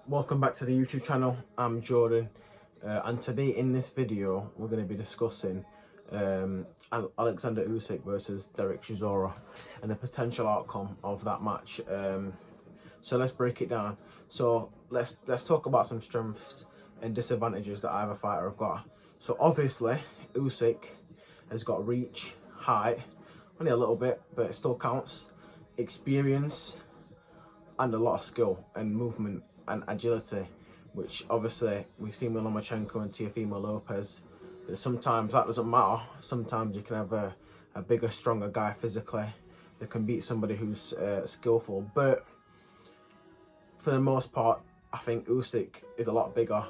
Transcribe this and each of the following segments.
Welcome back to the YouTube channel. I'm Jordan, and today in this video we're going to be discussing Alexander Usyk versus Derek Chisora and the potential outcome of that match. So let's break it down. So let's talk about some strengths and disadvantages that either fighter have got. So obviously Usyk has got reach, height, only a little bit, but it still counts, experience, and a lot of skill and movement and agility, which obviously we've seen with Lomachenko and Teofimo Lopez. But sometimes that doesn't matter. Sometimes you can have a bigger, stronger guy physically that can beat somebody who's skillful. But for the most part, I think Usyk is a lot bigger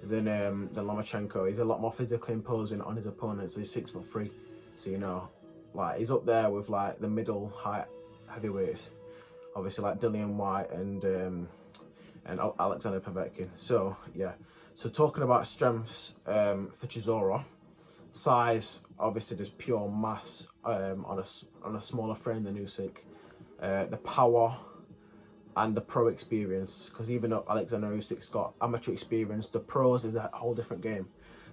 than Lomachenko. He's a lot more physically imposing on his opponents. He's 6'3", so you know, like he's up there with like the middle height heavyweights. Obviously, like Dillian White and Alexander Povetkin. So yeah. So talking about strengths for Chisora, size, obviously there's pure mass on a smaller frame than Usyk. The power and the pro experience, because even though Alexander Usyk's got amateur experience, the pros is a whole different game.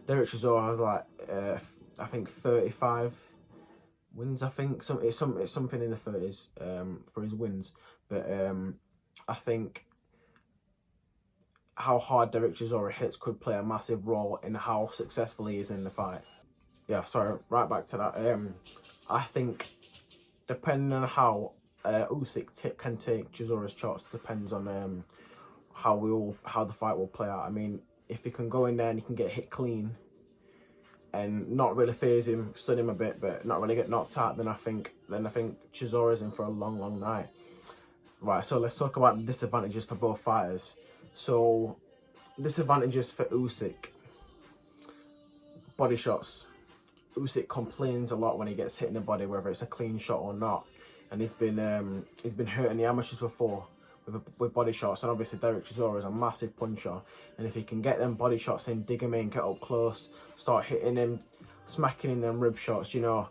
Derek Chisora has like I think 35 wins. I think it's something in the 30s for his wins. But I think how hard Derek Chisora hits could play a massive role in how successful he is in the fight. Yeah, sorry, right back to that. I think depending on how Usyk can take Chisora's shots depends on how the fight will play out. I mean, if he can go in there and he can get hit clean and not really phase him, stun him a bit, but not really get knocked out, then I think Chisora's in for a long night. Right, so let's talk about the disadvantages for both fighters. So, disadvantages for Usyk. Body shots. Usyk complains a lot when he gets hit in the body, whether it's a clean shot or not. And he's been hurting the amateurs before with body shots. And obviously Derek Chisora is a massive puncher. And if he can get them body shots in, dig him in, get up close, start hitting him, smacking in them rib shots, you know,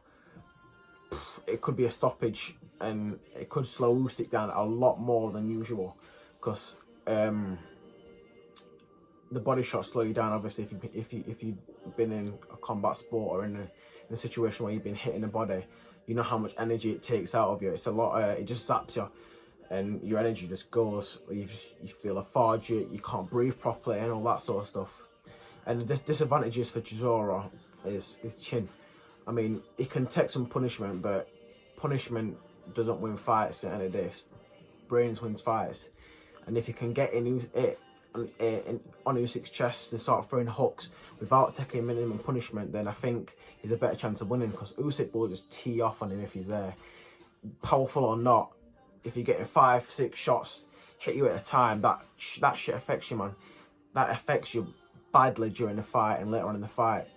it could be a stoppage. And it could slow Usyk down a lot more than usual, because the body shots slow you down. Obviously, if you've been in a combat sport or in a situation where you've been hit in the body, you know how much energy it takes out of you. It's a lot. It just zaps you, and your energy just goes. You feel lethargic. You can't breathe properly, and all that sort of stuff. And the disadvantages for Chisora is chin. I mean, he can take some punishment, but punishment doesn't win fights at the end of this. Brains wins fights. And if you can get on Usyk's chest and start throwing hooks without taking minimum punishment, then I think he's a better chance of winning, because Usyk will just tee off on him if he's there. Powerful or not, if you're getting 5-6 shots hit you at a time, that shit affects you, man. That affects you badly during the fight and later on in the fight.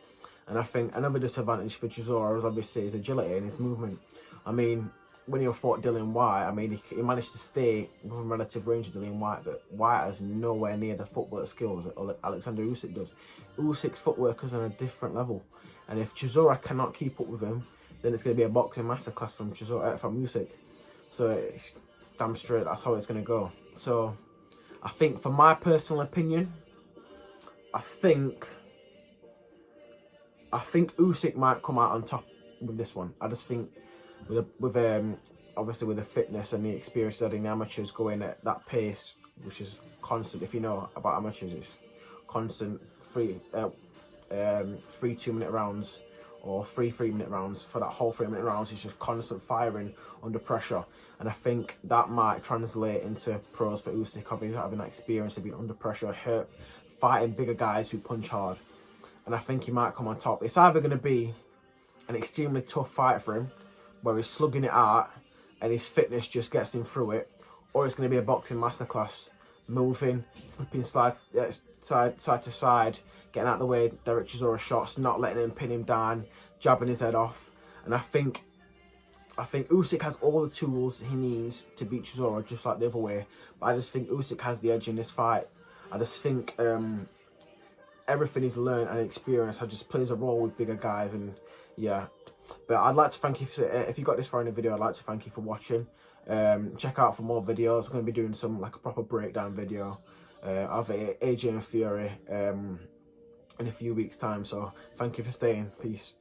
And I think another disadvantage for Chisora is obviously his agility and his movement. I mean, when he fought Dillian White, I mean, he managed to stay within relative range of Dillian White, but White has nowhere near the footwork skills that Alexander Usyk does. Usyk's footwork is on a different level, and if Chisora cannot keep up with him, then it's going to be a boxing masterclass from Usyk. So it's damn straight, that's how it's going to go. So I think, for my personal opinion, I think Usyk might come out on top with this one. I just think obviously with the fitness and the experience that the amateurs going at that pace, which is constant. If you know about amateurs, it's constant 3 2-minute rounds or 3 3-minute rounds. For that whole 3-minute rounds, it's just constant firing under pressure. And I think that might translate into pros for Usyk, having that experience of being under pressure, hurt, fighting bigger guys who punch hard. And I think he might come on top. It's either going to be an extremely tough fight for him, where he's slugging it out and his fitness just gets him through it, or it's going to be a boxing masterclass, moving, slipping side to side, getting out of the way Derek Chisora shots, not letting him pin him down, jabbing his head off. And I think Usyk has all the tools he needs to beat Chisora, just like the other way. But I just think Usyk has the edge in this fight. I just think everything he's learned and experienced just plays a role with bigger guys. And yeah. But I'd like to thank you if you got this far in the video. I'd like to thank you for watching. Check out for more videos. I'm going to be doing some like a proper breakdown video of AJ and Fury in a few weeks' time. So thank you for staying. Peace.